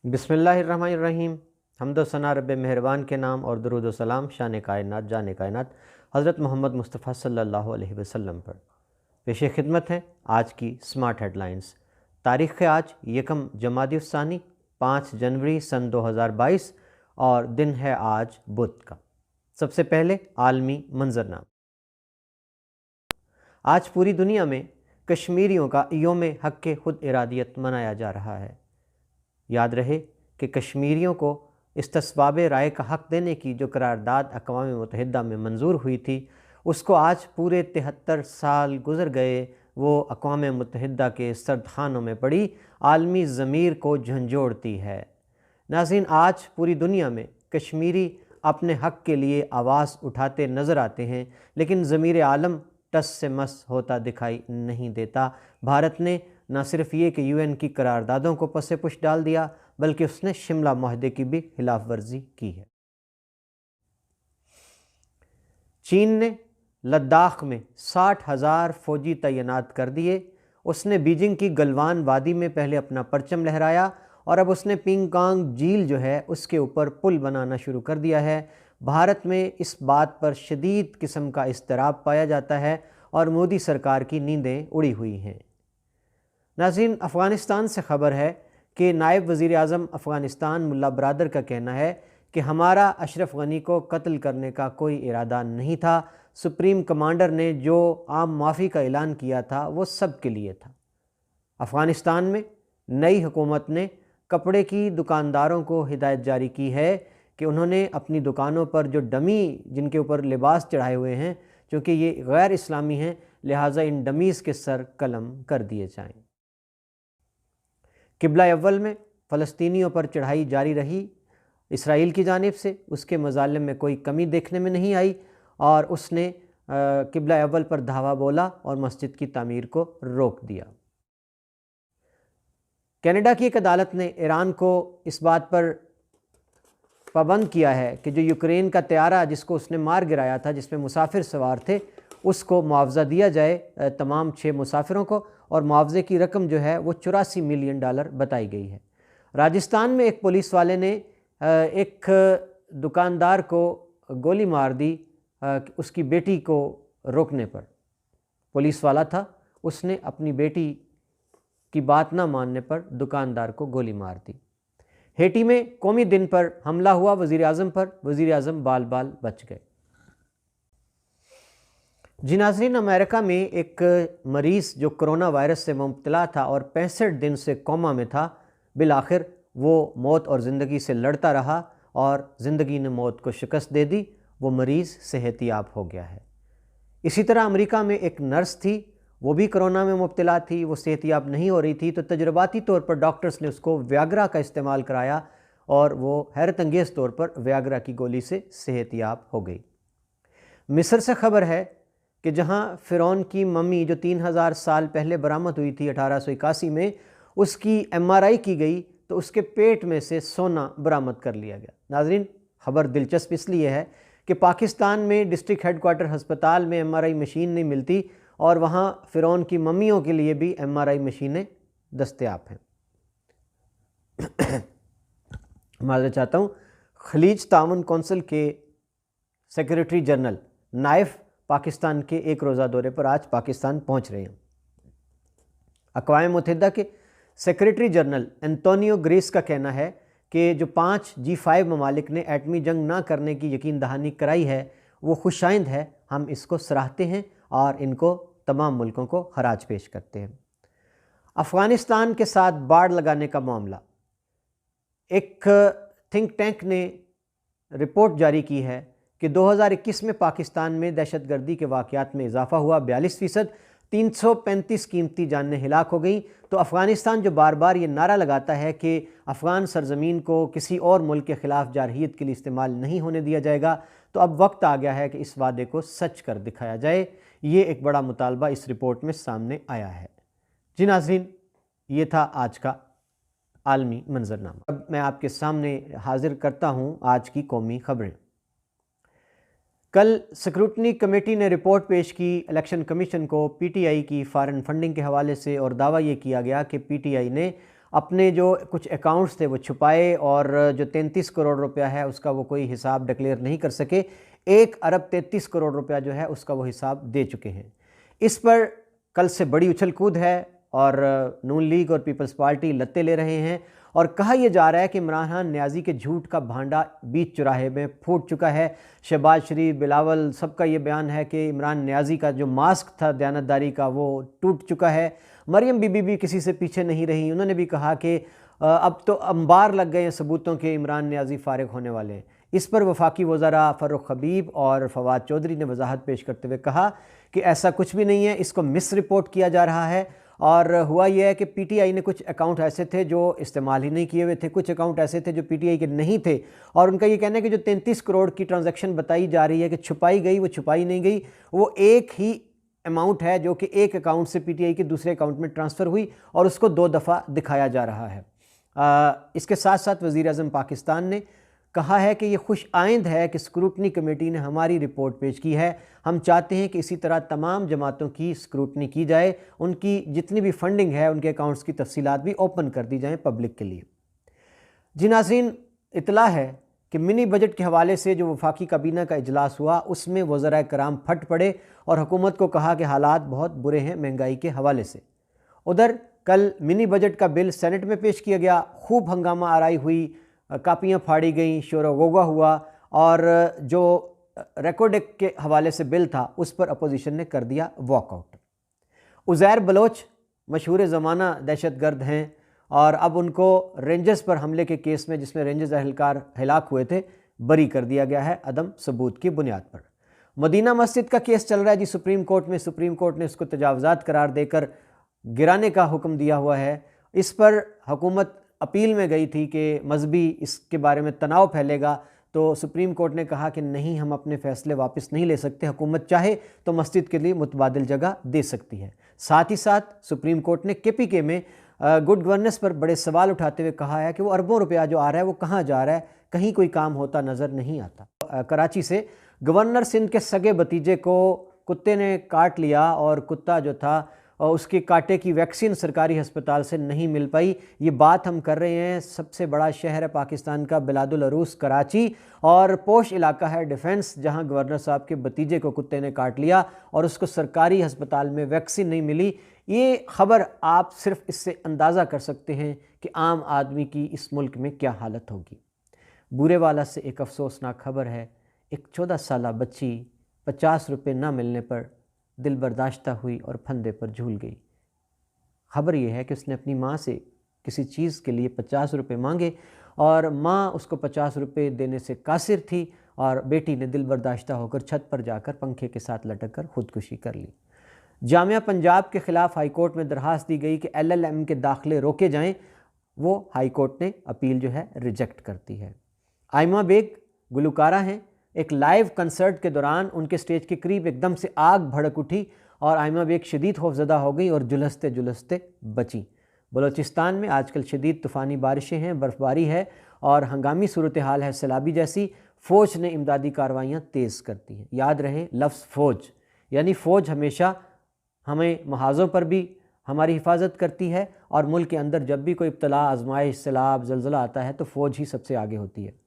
बिस्मिल्लाहिर्रहमानिर्रहीम। हम्दो सना रब्बे मेहरबान के नाम और दरूद व सलाम शान कायनात जान कायनात हज़रत मोहम्मद मुस्तफ़ा सल्लल्लाहु अलैहि वसल्लम पर। पेश खिदमत है आज की स्मार्ट हेडलाइंस। तारीख़ आज यकम जमादियुस्सानी 5 जनवरी सन 2022 और दिन है आज बुध का। सबसे पहले आलमी मंजरनामा। आज पूरी दुनिया में कश्मीरियों का योम हक़ खुद इरादियत मनाया जा रहा है। याद रहे कि कश्मीरियों को इस्तिस्बाब राय का हक़ देने की जो करारदाद अक़वाम मुत्तहिदा में मंजूर हुई थी, उसको आज पूरे 73 साल गुज़र गए, वो अक़वाम मुत्तहिदा के सरदखानों में पड़ी आलमी ज़मीर को झंझोड़ती है। नाज़रीन, आज पूरी दुनिया में कश्मीरी अपने हक़ के लिए आवाज़ उठाते नज़र आते हैं, लेकिन ज़मीर आलम टस से मस होता दिखाई नहीं देता। भारत ने न सिर्फ ये कि यूएन की करारदादों को पसे पुश डाल दिया, बल्कि उसने शिमला मुआहदे की भी खिलाफ वर्जी की है। चीन ने लद्दाख में 60,000 फ़ौजी तैनात कर दिए। उसने बीजिंग की गलवान वादी में पहले अपना परचम लहराया और अब उसने पिंगकांग झील जो है उसके ऊपर पुल बनाना शुरू कर दिया है। भारत में इस बात पर शदीद किस्म का इज़्तिराब पाया जाता है और मोदी सरकार की नींदें उड़ी हुई हैं। नाज़रीन, अफ़गानिस्तान से ख़बर है कि नायब वज़ीर आज़म अफ़गानिस्तान मुल्ला बरादर का कहना है कि हमारा अशरफ गनी को कत्ल करने का कोई इरादा नहीं था। सुप्रीम कमांडर ने जो आम माफ़ी का ऐलान किया था वो सब के लिए था। अफ़गानिस्तान में नई हुकूमत ने कपड़े की दुकानदारों को हिदायत जारी की है कि उन्होंने अपनी दुकानों पर जो डमी जिनके ऊपर लिबास चढ़ाए हुए हैं, चूँकि ये गैर इस्लामी हैं, लिहाजा इन डमीज़ के सर कलम कर दिए जाएँ। किबला अव्वल में फ़लस्तीनियों पर चढ़ाई जारी रही इसराइल की जानिब से, उसके मज़ालिम में कोई कमी देखने में नहीं आई और उसने किबला अव्वल पर धावा बोला और मस्जिद की तामीर को रोक दिया। कनाडा की एक अदालत ने ईरान को इस बात पर पाबंद किया है कि जो यूक्रेन का तैयारा जिसको उसने मार गिराया था, जिसमें मुसाफिर सवार थे, उसको मुआवजा दिया जाए तमाम 6 मुसाफिरों को, और मुआवजे की रकम जो है वो $84 मिलियन बताई गई है। राजस्थान में एक पुलिस वाले ने एक दुकानदार को गोली मार दी उसकी बेटी को रोकने पर। पुलिस वाला था, उसने अपनी बेटी की बात ना मानने पर दुकानदार को गोली मार दी। हेटी में कौमी दिन पर हमला हुआ वज़ीर आज़म पर, वज़ीर आज़म बाल बाल बच गए। जी नाज़रीन, अमेरिका में एक मरीज़ जो कोरोना वायरस से मुब्तला था और 65 दिन से कोमा में था, बिलाखिर वो मौत और ज़िंदगी से लड़ता रहा और ज़िंदगी ने मौत को शिकस्त दे दी। वो मरीज़ सेहतियाब हो गया है। इसी तरह अमेरिका में एक नर्स थी, वो भी कोरोना में मुब्तला थी, वो सेहतियाब नहीं हो रही थी, तो तजर्बाती तौर पर डॉक्टर्स ने उसको व्याग्रा का इस्तेमाल कराया और वो हैरत अंगेज़ तौर पर व्याग्रा की गोली से सेहतियाब हो गई। मिस्र से ख़बर है कि जहाँ फ़िरौन की मम्मी जो 3000 साल पहले बरामद हुई थी 1881 में, उसकी MRI की गई तो उसके पेट में से सोना बरामद कर लिया गया। नाज़रीन, ख़बर दिलचस्प इसलिए है कि पाकिस्तान में डिस्ट्रिक्ट हेडक्वार्टर हस्पताल में MRI मशीन नहीं मिलती और वहाँ फ़िरौन की मम्मियों के लिए भी MRI मशीनें दस्तयाब हैं। माज़रत चाहता हूँ, खलीज ताउन कौंसिल के सेक्रेटरी जनरल नाइफ पाकिस्तान के एक रोज़ा दौरे पर आज पाकिस्तान पहुँच रहे हैं। अक़वाम मुत्तहिदा के सेक्रेटरी जनरल एंटोनियो ग्रेस का कहना है कि जो 5 G5 ममालिक ने एटमी जंग ना करने की यकीन दहानी कराई है, वो खुशाइंद है। हम इसको सराहते हैं और इनको तमाम मुल्कों को खराज पेश करते हैं। अफ़गानिस्तान के साथ बाड़ लगाने का मामला, एक थिंक टैंक ने रिपोर्ट जारी की है कि 2021 में पाकिस्तान में दहशतगर्दी के वाक़यात में इजाफ़ा हुआ 42%, 335 कीमती जानें हिलाक हो गई। तो अफ़गानिस्तान जो बार बार ये नारा लगाता है कि अफ़गान सरज़मीन को किसी और मुल्क के ख़िलाफ़ जारहियत के लिए इस्तेमाल नहीं होने दिया जाएगा, तो अब वक्त आ गया है कि इस वादे को सच कर दिखाया जाए। ये एक बड़ा मुतालबा इस रिपोर्ट में सामने आया है। जी नाज़रीन, ये था आज का आलमी मंजरनामा। अब मैं आपके सामने हाजिर करता हूँ आज की कौमी ख़बरें। कल स्क्रूटनी कमेटी ने रिपोर्ट पेश की इलेक्शन कमीशन को PTI की फ़ॉरेन फंडिंग के हवाले से, और दावा ये किया गया कि PTI ने अपने जो कुछ अकाउंट्स थे वो छुपाए और जो 33 करोड़ रुपया है उसका वो कोई हिसाब डिक्लेयर नहीं कर सके। 1 अरब 33 करोड़ रुपया जो है उसका वो हिसाब दे चुके हैं। इस पर कल से बड़ी उछल कूद है और नून लीग और पीपल्स पार्टी लत्ते ले रहे हैं और कहा यह जा रहा है कि इमरान खान न्याजी के झूठ का भांडा बीच चौराहे में फूट चुका है। शहबाज शरीफ, बिलावल, सबका ये बयान है कि इमरान न्याजी का जो मास्क था दयानतदारी का वो टूट चुका है। मरियम बीबी भी किसी से पीछे नहीं रही, उन्होंने भी कहा कि अब तो अंबार लग गए हैं सबूतों के, इमरान न्याजी फारिग होने वाले हैं। इस पर वफाकी वज़रा फ़र्रुख हबीब और फवाद चौधरी ने वजाहत पेश करते हुए कहा कि ऐसा कुछ भी नहीं है, इसको मिस रिपोर्ट किया जा रहा है। और हुआ यह है कि पीटीआई ने कुछ अकाउंट ऐसे थे जो इस्तेमाल ही नहीं किए हुए थे, कुछ अकाउंट ऐसे थे जो पीटीआई के नहीं थे और उनका ये कहना है कि जो 33 करोड़ की ट्रांजैक्शन बताई जा रही है कि छुपाई गई, वो छुपाई नहीं गई, वो एक ही अमाउंट है जो कि एक अकाउंट से पीटीआई के दूसरे अकाउंट में ट्रांसफ़र हुई और उसको 2 दफ़ा दिखाया जा रहा है। इसके साथ साथ वज़ीर आज़म पाकिस्तान ने कहा है कि ये खुश आइंद है कि स्क्रूटनी कमेटी ने हमारी रिपोर्ट पेश की है। हम चाहते हैं कि इसी तरह तमाम जमातों की स्क्रूटनी की जाए, उनकी जितनी भी फंडिंग है उनके अकाउंट्स की तफसीलात भी ओपन कर दी जाएँ पब्लिक के लिए। जी नाज़रीन, इतला है कि मिनी बजट के हवाले से जो वफाकी काबीना का इजलास हुआ उसमें वज़राए कराम फट पड़े और हुकूमत को कहा कि हालात बहुत बुरे हैं महंगाई के हवाले से। उधर कल मिनी बजट का बिल सेनेट में पेश किया गया, खूब हंगामा आराई हुई, कापियाँ फाड़ी गईं, शोर गोगा हुआ और जो रेकॉर्ड एक्ट के हवाले से बिल था उस पर अपोजिशन ने कर दिया वॉकआउट। उज़ैर बलोच मशहूर ज़माना दहशतगर्द हैं और अब उनको रेंजर्स पर हमले के केस में जिसमें रेंजर्स एहलकार हिलाक हुए थे बरी कर दिया गया है अदम सबूत की बुनियाद पर। मदीना मस्जिद का केस चल रहा है जी सुप्रीम कोर्ट में। सुप्रीम कोर्ट ने उसको तजावज़ात करार देकर गिराने का हुक्म दिया हुआ है। इस पर हुकूमत अपील में गई थी कि मजहबी इसके बारे में तनाव फैलेगा, तो सुप्रीम कोर्ट ने कहा कि नहीं, हम अपने फ़ैसले वापस नहीं ले सकते, हुकूमत चाहे तो मस्जिद के लिए मुतबादिल जगह दे सकती है। साथ ही साथ सुप्रीम कोर्ट ने केपीके में गुड गवर्नेंस पर बड़े सवाल उठाते हुए कहा है कि वो अरबों रुपया जो आ रहा है वो कहाँ जा रहा है, कहीं कोई काम होता नज़र नहीं आता। कराची से गवर्नर सिंध के सगे भतीजे को कुत्ते ने काट लिया और कुत्ता जो था और उसके कांटे की वैक्सीन सरकारी हस्पताल से नहीं मिल पाई। ये बात हम कर रहे हैं, सबसे बड़ा शहर है पाकिस्तान का बिलादुल अरूस कराची और पोश इलाका है डिफेंस, जहां गवर्नर साहब के भतीजे को कुत्ते ने काट लिया और उसको सरकारी हस्पताल में वैक्सीन नहीं मिली। ये ख़बर आप सिर्फ इससे अंदाज़ा कर सकते हैं कि आम आदमी की इस मुल्क में क्या हालत होगी। बुरे वाला से एक अफसोसनाक खबर है, एक 14 साला बच्ची 50 रुपये ना मिलने पर दिल बर्दाश्ता हुई और फंदे पर झूल गई। खबर यह है कि उसने अपनी माँ से किसी चीज़ के लिए 50 रुपये मांगे और माँ उसको 50 रुपये देने से कासिर थी और बेटी ने दिल बर्दाश्ता होकर छत पर जाकर पंखे के साथ लटक कर ख़ुदकुशी कर ली। जामिया पंजाब के ख़िलाफ़ हाई कोर्ट में दरख्वास्त दी गई कि LLM के दाखिले रोके जाएँ, वो हाई कोर्ट ने अपील जो है रिजेक्ट करती है। आयमा बेग गुलकारा हैं, एक लाइव कंसर्ट के दौरान उनके स्टेज के करीब एकदम से आग भड़क उठी और आयमा बेग शदीद खौफजदा हो गई और जुलसते जुलसते बची। बलूचिस्तान में आजकल शदीद तूफ़ानी बारिशें हैं, बर्फ़बारी है और हंगामी सूरत हाल है सैलाबी जैसी। फ़ौज ने इमदादी कार्रवाइयाँ तेज़ करती हैं। याद रहे लफ्ज़ फ़ौज, यानी फ़ौज हमेशा हमें महाज़ों पर भी हमारी हिफाजत करती है और मुल्क के अंदर जब भी कोई इब्तला, आजमाइश, सैलाब, ज़लज़ला आता है तो फ़ौज ही सबसे आगे होती है।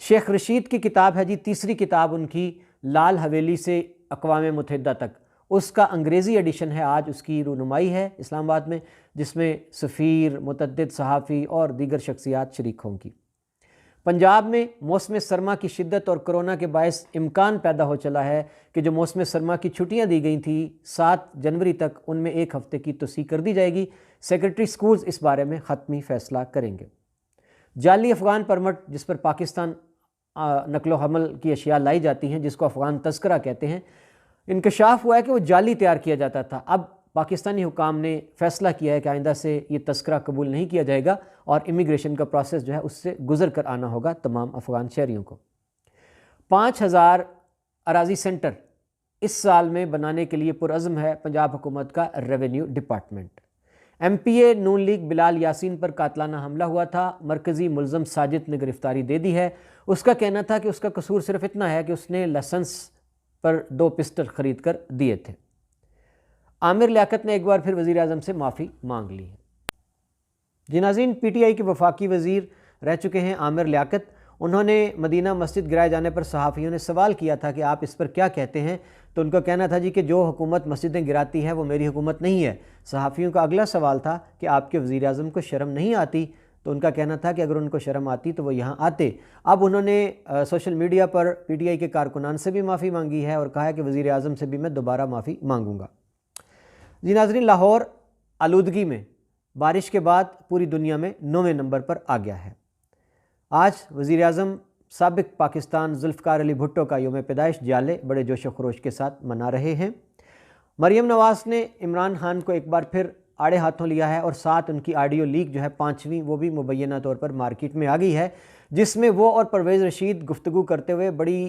शेख रशीद की किताब है जी, तीसरी किताब उनकी, लाल हवेली से अक़वाम मुत्तहिदा तक, उसका अंग्रेज़ी एडिशन है, आज उसकी रूनुमाई है इस्लामाबाद में, जिसमें सफ़ीर, मुतअद्दिद सहाफ़ी और दीगर शख्सियात शरीक होंगी। पंजाब में मौसम सरमा की शिद्दत और कोरोना के बायस इम्कान पैदा हो चला है कि जो मौसम सरमा की छुट्टियां दी गई थी 7 जनवरी तक, उनमें 1 हफ़्ते की तोसी कर दी जाएगी। सेक्रेटरी स्कूल्स इस बारे में ख़त्मी फ़ैसला करेंगे। जाली अफ़गान परमट जिस पर पाकिस्तान नकलो हमल की अशिया लाई जाती हैं, जिसको अफ़गान तस्करा कहते हैं, इंकशाफ हुआ है कि वो जाली तैयार किया जाता था। अब पाकिस्तानी हुकाम ने फ़ैसला किया है कि आइंदा से ये तस्करा कबूल नहीं किया जाएगा और इमिग्रेशन का प्रोसेस जो है उससे गुजर कर आना होगा तमाम अफ़गान शहरियों को। 5000 अराजी सेंटर इस साल में बनाने के लिए पुरअज़्म है पंजाब हुकूमत का रेवेन्यू डिपार्टमेंट। MPA नून लीग बिलाल यासीन पर कातलाना हमला हुआ था, मरकज़ी मुलज़म साजिद ने गिरफ़्तारी दे दी है। उसका कहना था कि उसका कसूर सिर्फ इतना है कि उसने लाइसेंस पर 2 पिस्टल ख़रीद कर दिए थे। आमिर लियाकत ने एक बार फिर वज़ीर आज़म से माफ़ी मांग ली है। जी नाज़रीन, पीटीआई के वफाकी वज़ीर रह चुके हैं आमिर लियाकत। उन्होंने मदीना मस्जिद गिराए जाने पर सहाफ़ियों ने सवाल किया था कि आप इस पर क्या कहते हैं, तो उनका कहना था जी कि जो हुकूमत मस्जिदें गिराती है वो मेरी हुकूमत नहीं है। सहाफ़ियों का अगला सवाल था कि आपके वज़ीर आज़म को शर्म नहीं आती, तो उनका कहना था कि अगर उनको शर्म आती तो वो यहाँ आते। अब उन्होंने सोशल मीडिया पर पीटीआई के कारकुनान से भी माफ़ी मांगी है और कहा है कि वज़ीर आज़म से भी मैं दोबारा माफ़ी मांगूँगा। जी नाज़रीन, लाहौर आलूदगी में बारिश के बाद पूरी दुनिया में 9वें नंबर पर आ गया है। आज वज़ीर आज़म साबिक़ पाकिस्तान जुल्फ़िकार अली भुट्टो का यौम पैदाइश जाले बड़े जोश व खरोश के साथ मना रहे हैं। मरियम नवाज़ ने इमरान खान को एक बार फिर आड़े हाथों लिया है और साथ उनकी ऑडियो लीक जो है 5वीं, वो भी मुबैना तौर पर मार्केट में आ गई है, जिसमें वो और परवेज़ रशीद गुफ्तगू करते हुए बड़ी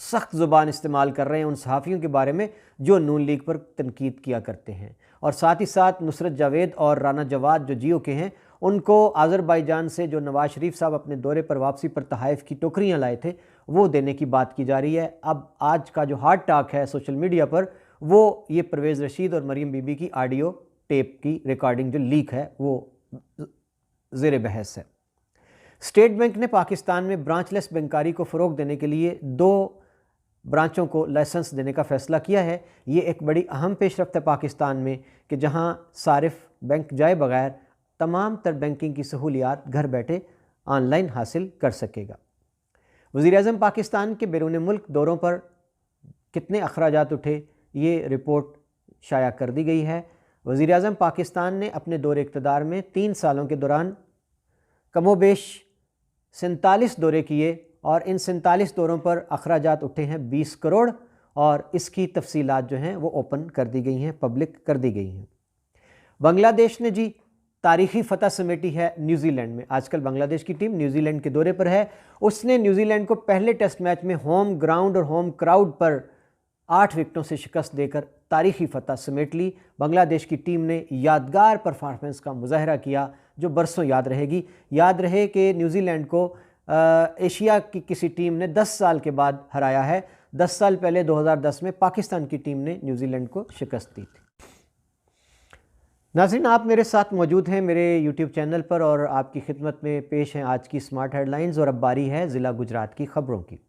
सख्त ज़ुबान इस्तेमाल कर रहे हैं उन सहाफ़ियों के बारे में जो नून लीग पर तनकीद किया करते हैं। और साथ ही साथ नुसरत जावेद और राना जवाद जो जियो के हैं, उनको आज़रबाईजान से जो नवाज़ शरीफ साहब अपने दौरे पर वापसी पर तहाइफ़ की टोकरियाँ लाए थे वो देने की बात की जा रही है। अब आज का जो हार्ड टॉक है सोशल मीडिया पर, वो ये परवेज़ रशीद और मरीम बीबी की ऑडियो टेप की रिकॉर्डिंग जो लीक है वो ज़ेर बहस है। स्टेट बैंक ने पाकिस्तान में ब्रांचलेस बैंकारी को फ़रोग़ देने के लिए 2 ब्रांचों को लाइसेंस देने का फ़ैसला किया है। ये एक बड़ी अहम पेशरफ्त है पाकिस्तान में कि जहां सारिफ बैंक जाए बगैर तमाम तर बैंकिंग की सहूलियात घर बैठे ऑनलाइन हासिल कर सकेगा। वज़ीर-ए-आज़म पाकिस्तान के बैरून मुल्क दौरों पर कितने अखराजात उठे, ये रिपोर्ट शाया कर दी गई है। वज़ीर-ए-आज़म पाकिस्तान ने अपने दौरे इक़्तिदार में 3 सालों के दौरान कमोबेश 47 दौरे किए और इन 47 दौरों पर अखराजात उठे हैं 20 करोड़ और इसकी तफसीलात जो हैं वो ओपन कर दी गई हैं, पब्लिक कर दी गई हैं। बांग्लादेश ने जी तारीख़ी फ़तह समेटी है न्यूजीलैंड में। आजकल बांग्लादेश की टीम न्यूजीलैंड के दौरे पर है। उसने न्यूजीलैंड को पहले टेस्ट मैच में होम ग्राउंड और होम क्राउड पर 8 विकेटों से शिकस्त देकर तारीख़ी फ़तह समेट ली। बांग्लादेश की टीम ने यादगार परफॉर्मेंस का मुजाहरा किया जो बरसों याद रहेगी। याद रहे कि न्यूजीलैंड को एशिया की किसी टीम ने 10 साल के बाद हराया है। 10 साल पहले 2010 में पाकिस्तान की टीम ने न्यूजीलैंड को शिकस्त दी थी। नाज़रीन, आप मेरे साथ मौजूद हैं मेरे यूट्यूब चैनल पर और आपकी खिदमत में पेश हैं आज की स्मार्ट हेडलाइंस और अब बारी है ज़िला गुजरात की ख़बरों की।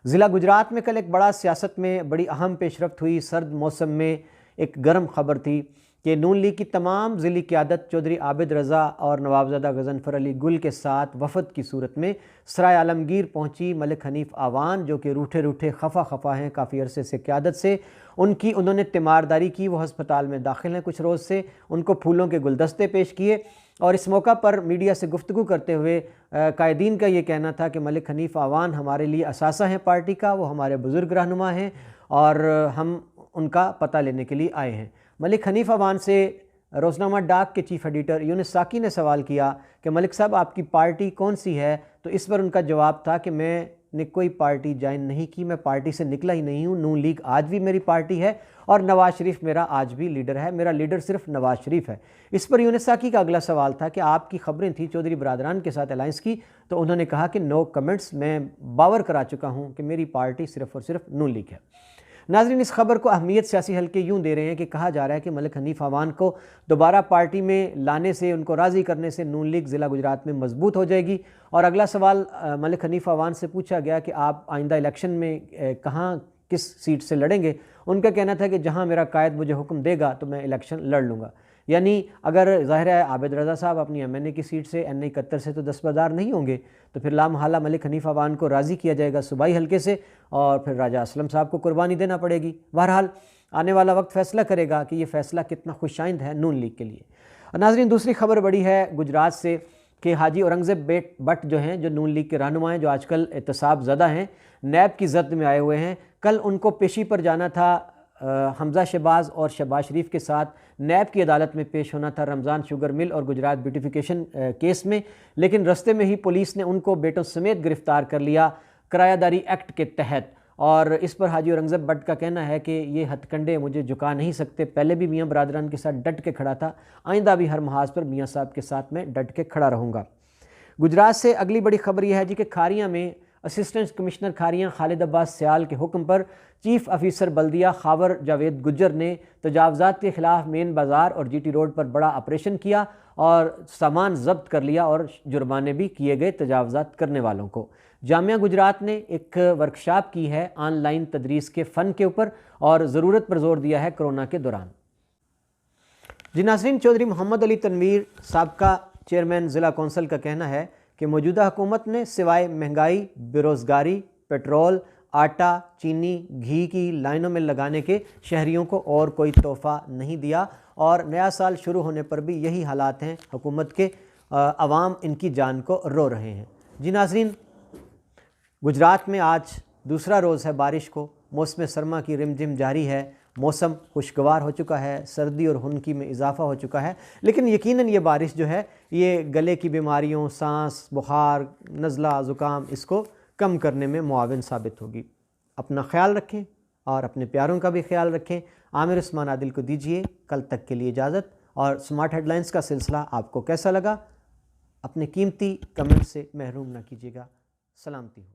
ज़िला गुजरात में कल एक बड़ा सियासत में बड़ी अहम पेशरफ्त हुई। सर्द मौसम में एक गर्म खबर थी कि नून लीग की तमाम ज़िली क़यादत चौधरी आबिद रज़ा और नवाबज़ादा गज़नफ़र अली गुल के साथ वफ़द की सूरत में सराय आलमगीर पहुंची। मलिक हनीफ़ आवान जो कि रूठे रूठे खफा हैं काफ़ी अरसे से क़यादत से, उन्होंने तीमारदारी की। वो हस्पताल में दाखिल हैं कुछ रोज़ से। उनको फूलों के गुलदस्ते पेश किए और इस मौका पर मीडिया से गुफ्तगू करते हुए कायदीन का ये कहना था कि मलिक हनीफ़ आवान हमारे लिए असासा हैं पार्टी का, वो हमारे बुज़ुर्ग रहनुमा हैं और हम उनका पता लेने के लिए आए हैं। मलिक हनीफ़ आवान से रोज़नामा डाक के चीफ़ एडिटर यूनुस साकी ने सवाल किया कि मलिक साहब आपकी पार्टी कौन सी है, तो इस पर उनका जवाब था कि मैंने कोई पार्टी ज्वाइन नहीं की, मैं पार्टी से निकला ही नहीं हूँ। नून लीग आज भी मेरी पार्टी है और नवाज़ शरीफ मेरा आज भी लीडर है, मेरा लीडर सिर्फ नवाज़ शरीफ है। इस पर यूनुस साकी का अगला सवाल था कि आपकी खबरें थी चौधरी बरादरान के साथ अलायंस की, तो उन्होंने कहा कि नो कमेंट्स, मैं बावर करा चुका हूँ कि मेरी पार्टी सिर्फ और सिर्फ नून लीग है। नाज़रीन, इस खबर को अहमियत सियासी हल्के यूँ दे रहे हैं कि कहा जा रहा है कि मलिक हनीफ़ आवान को दोबारा पार्टी में लाने से, उनको राज़ी करने से नून लीग ज़िला गुजरात में मजबूत हो जाएगी। और अगला सवाल मलिक हनीफ़ आवान से पूछा गया कि आप आइंदा इलेक्शन में कहाँ किस सीट से लड़ेंगे। उनका कहना था कि जहाँ मेरा कायद मुझे हुक्म देगा तो मैं इलेक्शन लड़ लूँगा। यानी अगर ज़ाहिर है आबिद रज़ा साहब अपनी MNA की सीट से NA 71 से तो दस्तबरदार नहीं होंगे, तो फिर लामहला मलिक हनीफ़ आवान को राज़ी किया जाएगा सूबाई हल्के से और फिर राजा असलम साहब को कुर्बानी देना पड़ेगी। बहरहाल आने वाला वक्त फ़ैसला करेगा कि ये फ़ैसला कितना खुशाइंद है नून लीग के लिए। नाज़रीन, दूसरी खबर बड़ी है गुजरात से कि हाजी औरंगज़ेब भट्ट जो हैं, जो नून लीग के रहनुमा हैं, जो आजकल एहतसाब ज़दा हैं, नैब की जद में आए हुए हैं। कल उनको पेशी पर जाना था हमज़ा शहबाज और शहबाज शरीफ के साथ। नैब की अदालत में पेश होना था रमज़ान शुगर मिल और गुजरात ब्यूटिफिकेशन केस में, लेकिन रस्ते में ही पुलिस ने उनको बेटों समेत गिरफ़्तार कर लिया किरायादारी एक्ट के तहत। और इस पर हाजी औरंगज़ेब भट्ट का कहना है कि ये हथकंडे मुझे झुका नहीं सकते, पहले भी मियाँ बरादरान के साथ डट के खड़ा था, आइंदा भी हर महाज पर मियाँ साहब के साथ मैं डट के खड़ा रहूँगा। गुजरात से अगली बड़ी खबर यह है जी कि खारियाँ में असिस्टेंट कमिश्नर खारियां खालिद अब्बास सियाल के हुक्म पर चीफ ऑफिसर बल्दिया खावर जावेद गुज्जर ने तजावज़ात के ख़िलाफ़ मेन बाज़ार और GT रोड पर बड़ा ऑपरेशन किया और सामान जब्त कर लिया और जुर्माने भी किए गए तजावज़ात करने वालों को। जामिया गुजरात ने एक वर्कशॉप की है ऑनलाइन तदरीस के फ़न के ऊपर और ज़रूरत पर जोर दिया है कोरोना के दौरान। जी नाज़रीन, चौधरी मोहम्मद अली तनवीर साबका चेयरमैन ज़िला कौंसिल का कहना है कि मौजूदा हुकूमत ने सिवाय महंगाई, बेरोज़गारी, पेट्रोल, आटा, चीनी, घी की लाइनों में लगाने के शहरियों को और कोई तोहफ़ा नहीं दिया और नया साल शुरू होने पर भी यही हालात हैं हुकूमत के। अवाम इनकी जान को रो रहे हैं। जी नाज़रीन, गुजरात में आज दूसरा रोज़ है बारिश को। मौसम सरमा की रिमझिम जारी है। मौसम खुशगवार हो चुका है, सर्दी और हुनकी में इजाफ़ा हो चुका है, लेकिन यकीनन ये बारिश जो है ये गले की बीमारियों, सांस, बुखार, नज़ला, ज़ुकाम इसको कम करने में मुआविन साबित होगी। अपना ख्याल रखें और अपने प्यारों का भी ख्याल रखें। आमिर उस्मान आदिल को दीजिए कल तक के लिए इजाज़त। और स्मार्ट हेडलाइंस का सिलसिला आपको कैसा लगा, अपने कीमती कमेंट से महरूम ना कीजिएगा। सलामती हो।